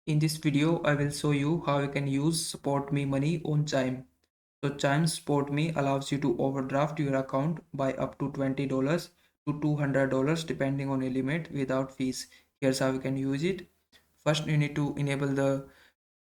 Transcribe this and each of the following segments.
In this video, I will show you how you can use Support Me money on Chime. So Chime Support Me allows you to overdraft your account by up to $20 to $200 depending on your limit without fees. Here's how you can use it. First, you need to enable the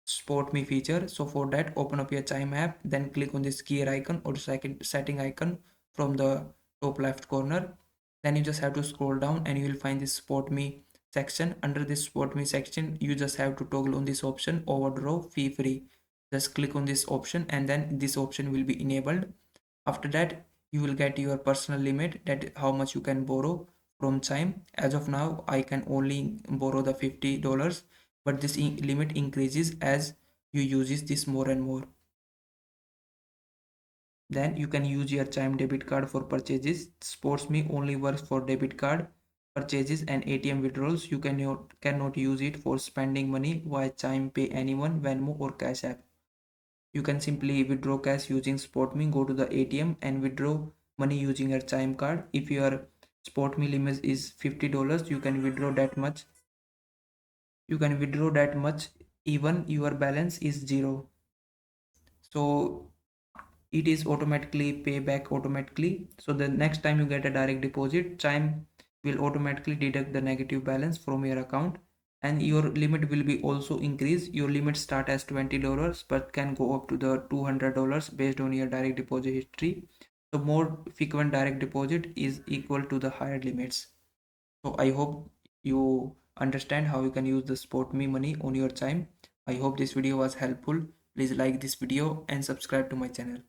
Support Me feature. So for that, open up your Chime app, then click on this gear icon or second setting icon from the top left corner. Then you just have to scroll down and you will find this Support Me section. Under this Support Me section, you just have to toggle on this option overdraw fee free. Just click on this option and then this option will be enabled. After that, you will get your personal limit, that how much you can borrow from Chime. As of now, I can only borrow the $50, but this limit increases as you uses this more and more. Then you can use your Chime debit card for purchases. Sports Me only works for debit card purchases and ATM withdrawals. You cannot use it for spending money via Chime Pay anyone, Venmo or Cash App. You can simply withdraw cash using SpotMe, go to the ATM and withdraw money using your Chime card. If your SpotMe limit is $50, you can withdraw that much. You can withdraw that much even your balance is zero. So it is automatically pay back automatically. So the next time you get a direct deposit, Chime will automatically deduct the negative balance from your account, and your limit will be also increased. Your limit start as $20 but can go up to the $200 based on your direct deposit history. So more frequent direct deposit is equal to the higher limits. So I hope you understand how you can use the Spot Me money on your Chime. I hope this video was helpful. Please like this video and subscribe to my channel.